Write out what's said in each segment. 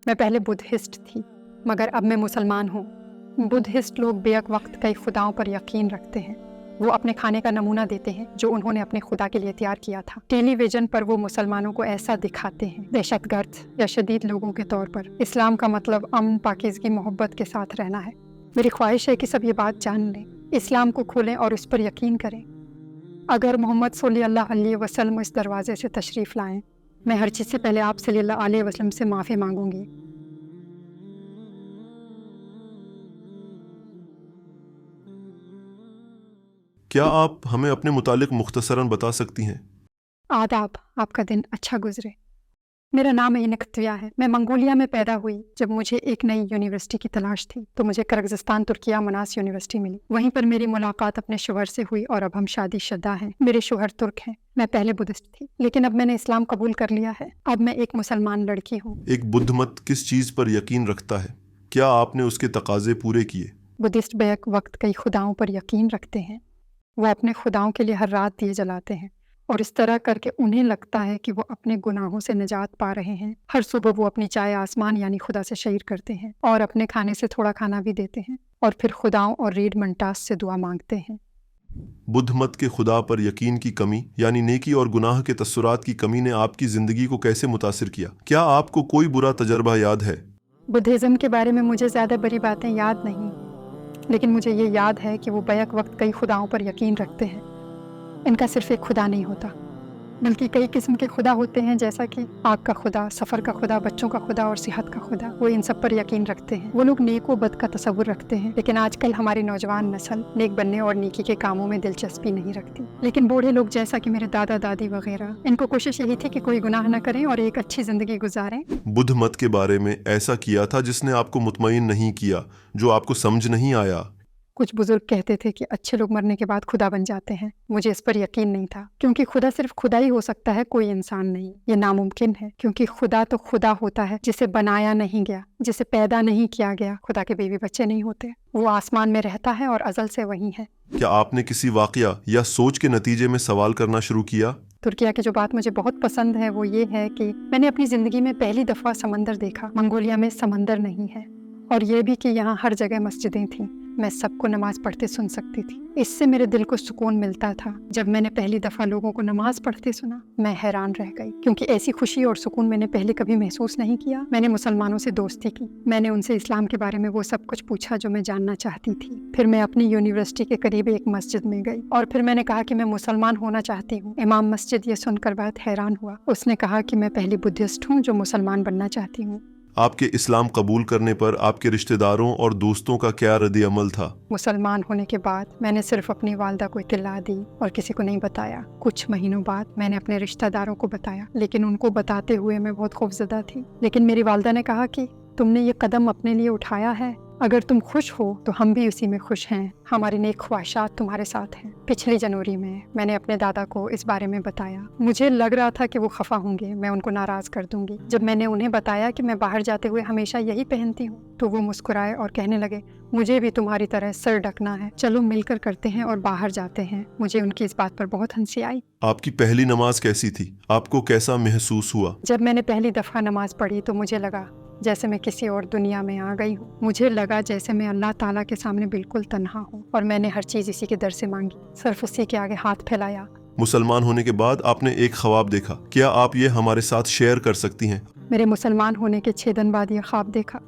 میں پہلے بدھسٹ تھی مگر اب میں مسلمان ہوں۔ بدھسٹ لوگ بیک وقت کئی خداؤں پر یقین رکھتے ہیں۔ وہ اپنے کھانے کا نمونہ دیتے ہیں جو انہوں نے اپنے خدا کے لیے تیار کیا تھا۔ ٹیلی ویژن پر وہ مسلمانوں کو ایسا دکھاتے ہیں دہشت گرد یا شدید لوگوں کے طور پر۔ اسلام کا مطلب امن، پاکیزگی، محبت کے ساتھ رہنا ہے۔ میری خواہش ہے کہ سب یہ بات جان لیں، اسلام کو کھولیں اور اس پر یقین کریں۔ اگر محمد صلی اللہ علیہ وسلم اس دروازے سے تشریف لائیں، میں ہر چیز سے پہلے آپ صلی اللہ علیہ وسلم سے معافی مانگوں گی۔ کیا آپ ہمیں اپنے متعلق مختصراً بتا سکتی ہیں؟ آداب، آپ کا دن اچھا گزرے۔ میرا نام اینکتویا ہے۔ میں منگولیا میں پیدا ہوئی۔ جب مجھے ایک نئی یونیورسٹی کی تلاش تھی تو مجھے کرغزستان ترکیہ مناس یونیورسٹی ملی۔ وہیں پر میری ملاقات اپنے شوہر سے ہوئی اور اب ہم شادی شدہ ہیں۔ میرے شوہر ترک ہیں۔ میں پہلے بدھسٹ تھی لیکن اب میں نے اسلام قبول کر لیا ہے۔ اب میں ایک مسلمان لڑکی ہوں۔ ایک بدھ مت کس چیز پر یقین رکھتا ہے؟ کیا آپ نے اس کے تقاضے پورے کیے؟ بدھسٹ بیک وقت کئی خداؤں پر یقین رکھتے ہیں۔ وہ اپنے خداؤں کے لیے ہر رات دیے جلاتے ہیں اور اس طرح کر کے انہیں لگتا ہے کہ وہ اپنے گناہوں سے نجات پا رہے ہیں۔ ہر صبح وہ اپنی چائے آسمان یعنی خدا سے شیئر کرتے ہیں اور اپنے کھانے سے تھوڑا کھانا بھی دیتے ہیں اور پھر خداؤں اور ریڈ منٹاس سے دعا مانگتے ہیں۔ بدھ مت کے خدا پر یقین کی کمی یعنی نیکی اور گناہ کے تاثرات کی کمی نے آپ کی زندگی کو کیسے متاثر کیا؟ کیا آپ کو کوئی برا تجربہ یاد ہے؟ بدھزم کے بارے میں مجھے زیادہ بڑی باتیں یاد نہیں، لیکن مجھے یہ یاد ہے کہ وہ بیک وقت کئی خداؤں پر یقین رکھتے ہیں۔ ان کا صرف ایک خدا نہیں ہوتا بلکہ کئی قسم کے خدا ہوتے ہیں، جیسا کہ آگ کا خدا، سفر کا خدا، بچوں کا خدا اور صحت کا خدا۔ وہ ان سب پر یقین رکھتے ہیں۔ وہ لوگ نیک و بد کا تصور رکھتے ہیں، لیکن آج کل ہماری نوجوان نسل نیک بننے اور نیکی کے کاموں میں دلچسپی نہیں رکھتی۔ لیکن بوڑھے لوگ جیسا کہ میرے دادا دادی وغیرہ، ان کو کوشش یہی تھی کہ کوئی گناہ نہ کریں اور ایک اچھی زندگی گزاریں۔ بدھ مت کے بارے میں ایسا کیا تھا جس نے آپ کو مطمئن نہیں کیا، جو آپ کو سمجھ نہیں آیا؟ کچھ بزرگ کہتے تھے کہ اچھے لوگ مرنے کے بعد خدا بن جاتے ہیں۔ مجھے اس پر یقین نہیں تھا کیونکہ خدا صرف خدا ہی ہو سکتا ہے، کوئی انسان نہیں۔ یہ ناممکن ہے کیونکہ خدا تو خدا ہوتا ہے جسے بنایا نہیں گیا، جسے پیدا نہیں کیا گیا۔ خدا کے بیوی بچے نہیں ہوتے، وہ آسمان میں رہتا ہے اور ازل سے وہی ہے۔ کیا آپ نے کسی واقعہ یا سوچ کے نتیجے میں سوال کرنا شروع کیا؟ ترکیہ کی جو بات مجھے بہت پسند ہے وہ یہ ہے کہ میں نے اپنی زندگی میں پہلی دفعہ سمندر دیکھا۔ منگولیا میں سمندر نہیں ہے، اور یہ بھی کہ یہاں ہر جگہ مسجدیں تھیں۔ میں سب کو نماز پڑھتے سن سکتی تھی۔ اس سے میرے دل کو سکون ملتا تھا۔ جب میں نے پہلی دفعہ لوگوں کو نماز پڑھتے سنا، میں حیران رہ گئی کیونکہ ایسی خوشی اور سکون میں نے پہلے کبھی محسوس نہیں کیا۔ میں نے مسلمانوں سے دوستی کی، میں نے ان سے اسلام کے بارے میں وہ سب کچھ پوچھا جو میں جاننا چاہتی تھی۔ پھر میں اپنی یونیورسٹی کے قریب ایک مسجد میں گئی اور پھر میں نے کہا کہ میں مسلمان ہونا چاہتی ہوں۔ امام مسجد یہ سن کر بہت حیران ہوا۔ اس نے کہا کہ میں پہلی بدھسٹ ہوں جو مسلمان بننا چاہتی ہوں۔ آپ کے اسلام قبول کرنے پر آپ کے رشتہ داروں اور دوستوں کا کیا رد عمل تھا؟ مسلمان ہونے کے بعد میں نے صرف اپنی والدہ کو اطلاع دی اور کسی کو نہیں بتایا۔ کچھ مہینوں بعد میں نے اپنے رشتہ داروں کو بتایا، لیکن ان کو بتاتے ہوئے میں بہت خوفزدہ تھی۔ لیکن میری والدہ نے کہا کہ تم نے یہ قدم اپنے لیے اٹھایا ہے، اگر تم خوش ہو تو ہم بھی اسی میں خوش ہیں، ہماری نیک خواہشات تمہارے ساتھ ہیں۔ پچھلی جنوری میں نے اپنے دادا کو اس بارے میں بتایا۔ مجھے لگ رہا تھا کہ وہ خفا ہوں گے، میں ان کو ناراض کر دوں گی۔ جب میں نے انہیں بتایا کہ میں باہر جاتے ہوئے ہمیشہ یہی پہنتی ہوں تو وہ مسکرائے اور کہنے لگے مجھے بھی تمہاری طرح سر ڈھکنا ہے، چلو مل کر کرتے ہیں اور باہر جاتے ہیں۔ مجھے ان کی اس بات پر بہت ہنسی آئی۔ آپ کی پہلی نماز کیسی تھی؟ آپ کو کیسا محسوس ہوا؟ جب میں نے پہلی دفعہ نماز پڑھی تو مجھے لگا جیسے میں کسی اور دنیا میں آ گئی ہوں۔ مجھے لگا جیسے میں اللہ تعالیٰ کے سامنے بالکل تنہا ہوں اور میں نے ہر چیز اسی کے در سے مانگی، صرف اسی کے آگے ہاتھ پھیلایا۔ مسلمان ہونے کے بعد آپ نے ایک خواب دیکھا، کیا آپ یہ ہمارے ساتھ شیئر کر سکتی ہیں؟ میرے مسلمان ہونے کے 6 دن بعد یہ خواب دیکھا۔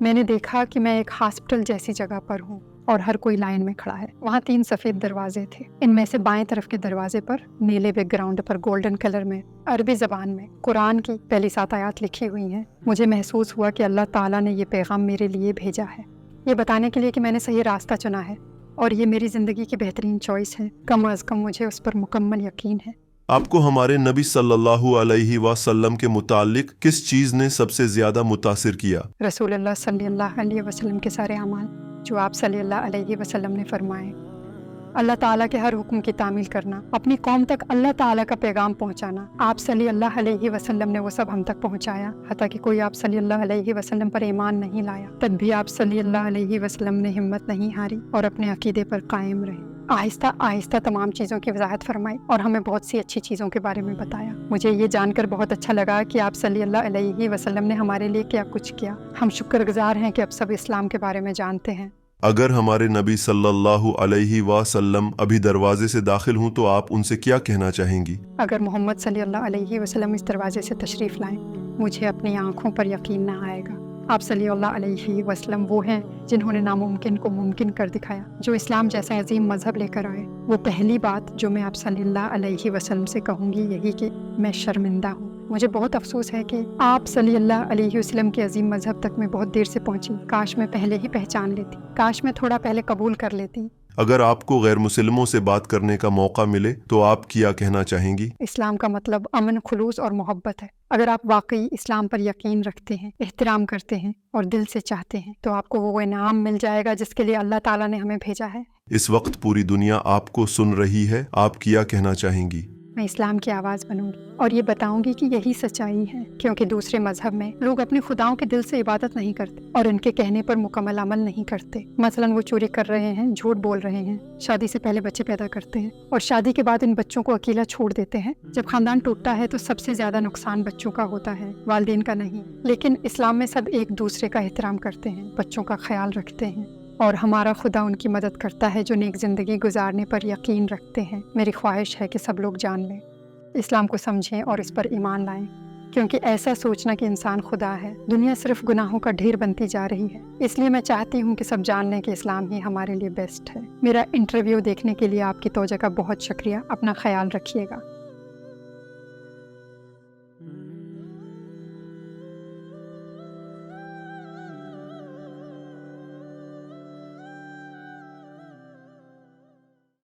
میں نے دیکھا کہ میں ایک ہاسپٹل جیسی جگہ پر ہوں اور ہر کوئی لائن میں کھڑا ہے۔ وہاں 3 سفید دروازے تھے، ان میں سے بائیں طرف کے دروازے پر نیلے بیک گراؤنڈ پر گولڈن کلر میں عربی زبان میں قرآن کی پہلی 7 آیات لکھی ہوئی ہیں۔ مجھے محسوس ہوا کہ اللہ تعالیٰ نے یہ پیغام میرے لیے بھیجا ہے، یہ بتانے کے لیے کہ میں نے صحیح راستہ چنا ہے اور یہ میری زندگی کی بہترین چوائس ہے۔ کم از کم مجھے اس پر مکمل یقین ہے۔ آپ کو ہمارے نبی صلی اللہ علیہ وسلم کے متعلق کس چیز نے سب سے زیادہ متاثر کیا؟ رسول اللہ صلی اللہ علیہ وسلم کے سارے اعمال جو آپ صلی اللہ علیہ وسلم نے فرمائے، اللہ تعالیٰ کے ہر حکم کی تعمیل کرنا، اپنی قوم تک اللہ تعالیٰ کا پیغام پہنچانا۔ آپ صلی اللہ علیہ وسلم نے وہ سب ہم تک پہنچایا، حتیٰ کہ کوئی آپ صلی اللہ علیہ وسلم پر ایمان نہیں لایا، تب بھی آپ صلی اللہ علیہ وسلم نے ہمت نہیں ہاری اور اپنے عقیدے پر قائم رہے۔ آہستہ آہستہ تمام چیزوں کی وضاحت فرمائی اور ہمیں بہت سی اچھی چیزوں کے بارے میں بتایا۔ مجھے یہ جان کر بہت اچھا لگا کہ آپ صلی اللہ علیہ وسلم نے ہمارے لیے کیا کچھ کیا۔ ہم شکر گزار ہیں کہ اب سب اسلام کے بارے میں جانتے ہیں۔ اگر ہمارے نبی صلی اللہ علیہ وسلم ابھی دروازے سے داخل ہوں تو آپ ان سے کیا کہنا چاہیں گی؟ اگر محمد صلی اللہ علیہ وسلم اس دروازے سے تشریف لائیں، مجھے اپنی آنکھوں پر یقین نہ آئے گا۔ آپ صلی اللہ علیہ وسلم وہ ہیں جنہوں نے ناممکن کو ممکن کر دکھایا، جو اسلام جیسا عظیم مذہب لے کر آئے۔ وہ پہلی بات جو میں آپ صلی اللہ علیہ وسلم سے کہوں گی یہی کہ میں شرمندہ ہوں۔ مجھے بہت افسوس ہے کہ آپ صلی اللہ علیہ وسلم کے عظیم مذہب تک میں بہت دیر سے پہنچی۔ کاش میں پہلے ہی پہچان لیتی، کاش میں تھوڑا پہلے قبول کر لیتی۔ اگر آپ کو غیر مسلموں سے بات کرنے کا موقع ملے تو آپ کیا کہنا چاہیں گی؟ اسلام کا مطلب امن، خلوص اور محبت ہے۔ اگر آپ واقعی اسلام پر یقین رکھتے ہیں، احترام کرتے ہیں اور دل سے چاہتے ہیں تو آپ کو وہ انعام مل جائے گا جس کے لیے اللہ تعالیٰ نے ہمیں بھیجا ہے۔ اس وقت پوری دنیا آپ کو سن رہی ہے، آپ کیا کہنا چاہیں گی؟ میں اسلام کی آواز بنوں گی اور یہ بتاؤں گی کہ یہی سچائی ہے، کیونکہ دوسرے مذہب میں لوگ اپنے خداؤں کے دل سے عبادت نہیں کرتے اور ان کے کہنے پر مکمل عمل نہیں کرتے۔ مثلا وہ چوری کر رہے ہیں، جھوٹ بول رہے ہیں، شادی سے پہلے بچے پیدا کرتے ہیں اور شادی کے بعد ان بچوں کو اکیلا چھوڑ دیتے ہیں۔ جب خاندان ٹوٹتا ہے تو سب سے زیادہ نقصان بچوں کا ہوتا ہے، والدین کا نہیں۔ لیکن اسلام میں سب ایک دوسرے کا احترام کرتے ہیں، بچوں کا خیال رکھتے ہیں اور ہمارا خدا ان کی مدد کرتا ہے جو نیک زندگی گزارنے پر یقین رکھتے ہیں۔ میری خواہش ہے کہ سب لوگ جان لیں، اسلام کو سمجھیں اور اس پر ایمان لائیں، کیونکہ ایسا سوچنا کہ انسان خدا ہے، دنیا صرف گناہوں کا ڈھیر بنتی جا رہی ہے۔ اس لیے میں چاہتی ہوں کہ سب جان لیں کہ اسلام ہی ہمارے لیے بیسٹ ہے۔ میرا انٹرویو دیکھنے کے لیے آپ کی توجہ کا بہت شکریہ۔ اپنا خیال رکھیے گا۔